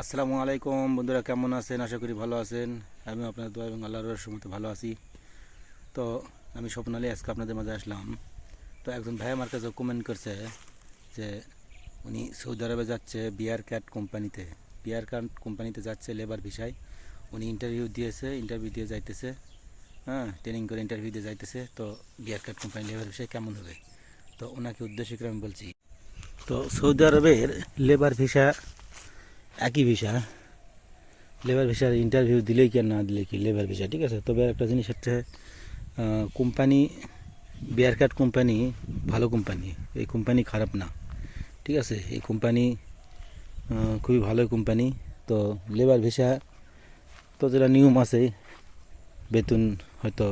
আসসালামু আলাইকুম বন্ধুরা, কেমন আছেন? আশা করি ভালো আছেন। আমি আপনার দোয়া এবং আল্লাহর রহমতে ভালো আছি। তো আমি স্বপ্নালী আজকে আপনাদের মাঝে আসলাম। তো একজন ভাই আমার কাছে কমেন্ট করছে যে উনি সৌদি আরবে যাচ্ছে বিয়ার ক্যাট কোম্পানিতে। বিয়ার ক্যাট কোম্পানিতে যাচ্ছে লেবার ভিসায়। উনি ইন্টারভিউ দিয়ে যাইতেছে। হ্যাঁ, ট্রেনিং করে ইন্টারভিউ দিয়ে যাইতেছে। তো বিয়ার ক্যাট কোম্পানি লেবার ভিসায় কেমন হবে, তো ওনাকে উদ্দেশ্য করে আমি বলছি। তো সৌদি আরবের লেবার ভিসা একই ভিসা। লেবার ভিসার ইন্টারভিউ দিলেই কি আর না দিলে কি লেবার ভিসা, ঠিক আছে। তবে একটা জিনিস হচ্ছে কোম্পানি, বিয়ার কাট কোম্পানি ভালো কোম্পানি, এই কোম্পানি খারাপ না, ঠিক আছে। এই কোম্পানি খুবই ভালো কোম্পানি। তো লেবার ভিসা তো যেটা নিয়ম আছে, বেতন হয়তো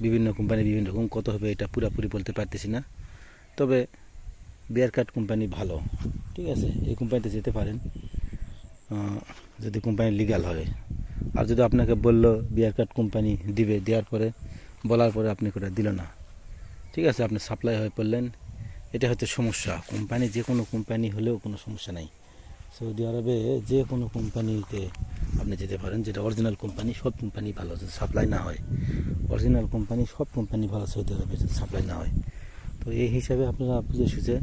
বিভিন্ন কোম্পানি বিভিন্ন রকম, কত হবে এটা পুরোপুরি বলতে পারতেছি না। তবে বিয়ার কাট কোম্পানি ভালো, ঠিক আছে। এই কোম্পানিতে যেতে পারেন যদি কোম্পানি লিগ্যাল হয়। আর যদি আপনাকে বললো বিয়ার কাট কোম্পানি দিবে, দেওয়ার পরে বলার পরে আপনি করে দিল না, ঠিক আছে, আপনি সাপ্লাই হয়ে পড়লেন, এটা হচ্ছে সমস্যা। কোম্পানি যে কোনো কোম্পানি হলেও কোনো সমস্যা নাই। সৌদি আরবে যে কোনো কোম্পানিতে আপনি যেতে পারেন, যেটা অরিজিনাল কোম্পানি। সব কোম্পানি ভালো যদি সাপ্লাই না হয়, অরিজিনাল কোম্পানি সব কোম্পানি ভালো সৌদি আরবে যদি সাপ্লাই না হয়। তো এই হিসাবে আপনারা বুঝে সুঝে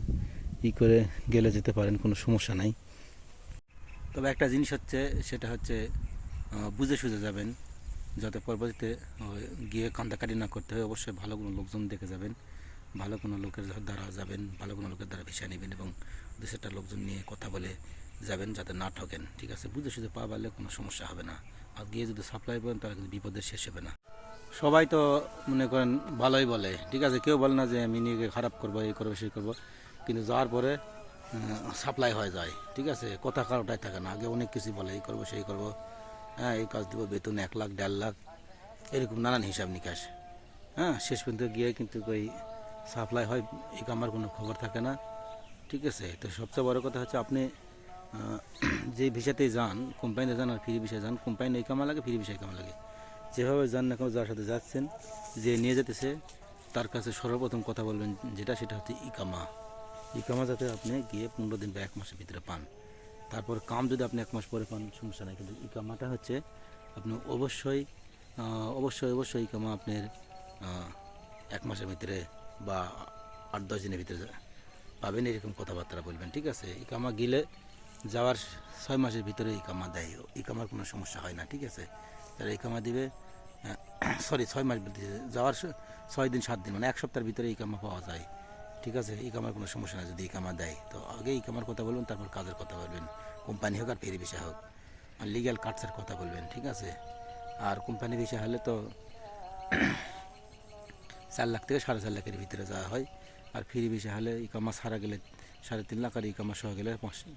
করে গেলে যেতে পারেন, কোনো সমস্যা নাই। তবে একটা জিনিস হচ্ছে, সেটা হচ্ছে বুঝে সুঝে যাবেন, যাতে পরবর্তীতে গিয়ে কান্দাকাটি না করতে হয়। অবশ্যই ভালো কোনো লোকজন দেখে যাবেন, ভালো কোনো লোকের দ্বারা যাবেন, ভালো কোনো লোকের দ্বারা ভিসা নেবেন এবং দু চারটা লোকজন নিয়ে কথা বলে যাবেন, যাতে না ঠকেন, ঠিক আছে। বুঝে সুঝে পা বাড়লে কোনো সমস্যা হবে না। আর গিয়ে যদি সাপ্লাই করেন তাহলে কিন্তু বিপদের শেষ হবে না। সবাই তো মনে করেন ভালোই বলে, ঠিক আছে, কেউ বলে না যে আমি নিজেকে খারাপ করবো, এই করবো সেই করবো, কিন্তু যাওয়ার পরে সাপ্লাই হয়ে যায়, ঠিক আছে। কথা কারোটাই থাকে না, আগে অনেক কিছু বলে, এই করবো সেই করবো, হ্যাঁ এই কাজ দেবো, বেতন 1 লাখ 1.5 লাখ, এরকম নানান হিসাব নিকাশ। হ্যাঁ, শেষ পর্যন্ত গিয়ে কিন্তু ওই সাপ্লাই হয়, এই আমার কোনো খবর থাকে না, ঠিক আছে। তো সবচেয়ে বড় কথা হচ্ছে আপনি যে ভিসাতেই যান, কোম্পানিতে যান আর ফ্রি ভিসায় যান, কোম্পানি এই কামা লাগে, ফ্রি ভিসায় কামা লাগে, যেভাবে যান না কেন, যার সাথে যাচ্ছেন, যে নিয়ে যেতেছে, তার কাছে সর্বপ্রথম কথা বলবেন যেটা, সেটা হচ্ছে ইকামা। ইকামা যাতে আপনি গিয়ে 15 দিন বা 1 মাসের ভিতরে পান। তারপর কাম যদি আপনি 1 মাস পরে পান সমস্যা নেই, কিন্তু ইকামাটা হচ্ছে আপনি অবশ্যই অবশ্যই অবশ্যই ইকামা আপনার 1 মাসের ভিতরে বা 8-10 দিনের ভিতরে পাবেন, এরকম কথাবার্তা বলবেন, ঠিক আছে। ইকামা গেলে যাওয়ার 6 মাসের ভিতরে ইকামা দেয়, ইকামার কোনো সমস্যা হয় না, ঠিক আছে। তারা ইকামা দিবে, সরি 6 মাস যাওয়ার 6 দিন 7 দিন, মানে 1 সপ্তাহের ভিতরে ইকামা পাওয়া যায়, ঠিক আছে। ইকামার কোনো সমস্যা না যদি ইকামা দেয়। তো আগে ইকামার কথা বলবেন, তারপর কাজের কথা বলবেন, কোম্পানি হোক আর ফেরি বিষয় হোক, আর লিগ্যাল কার্ডসের কথা বলবেন, ঠিক আছে। আর কোম্পানি বিষয় হলে তো 4 লাখ থেকে 4.5 লাখের ভিতরে যাওয়া হয়। আর ফ্রি বিষয় হলে ইকামা সারা গেলে 3.5 লাখ, আর ইকামা সহ গেলে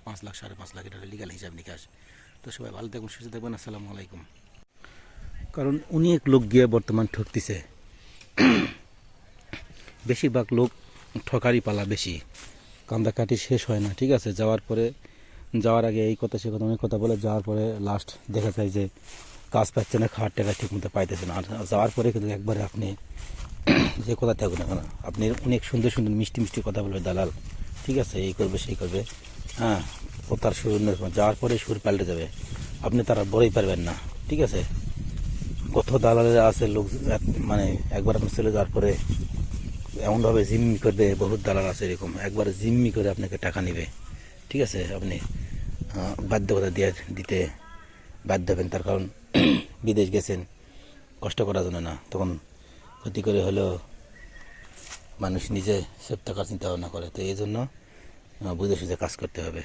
5 লাখ 5.5 লাখ, এটা লিগ্যাল হিসাব নিকাশ। তো সবাই ভালো থাকবেন, সুস্থ থাকবেন। আসসালামু আলাইকুম। কারণ অনেক লোক গিয়ে বর্তমান ঠকতেছে, বেশিরভাগ লোক ঠকারি পালা বেশি, কান্দাকাটি শেষ হয় না, ঠিক আছে। যাওয়ার আগে এই কথা সে কথা অনেক কথা বলে, যাওয়ার পরে লাস্ট দেখা যায় যে কাজ পাচ্ছে না, খাওয়ার টাকা ঠিক মতো পাইতেছে না। আর যাওয়ার পরে কিন্তু একবারে আপনি যে কথা থাকুন না কেন, আপনি অনেক সুন্দর সুন্দর মিষ্টি মিষ্টি কথা বলবে দালাল, ঠিক আছে, এই করবে সেই করবে, হ্যাঁ, কথার সুর যাওয়ার পরে সুর পাল্টে যাবে, আপনি তারা বড়ই পারবেন না, ঠিক আছে। কত দালালেরা আছে লোক, মানে একবার আপনি চলে যাওয়ার পরে এমনভাবে জিম্মি করবে, বহুত দালাল আছে এরকম, একবার জিম্মি করে আপনাকে টাকা নেবে, ঠিক আছে। আপনি বাধ্যকতা দিতে বাধ্য হবেন, তার কারণ বিদেশ গেছেন কষ্ট করার জন্য না, তখন ক্ষতি করে হলেও মানুষ নিজে সেফ থাকার চিন্তা ভাবনা করে। তো এই জন্য বুঝে সুঝে কাজ করতে হবে।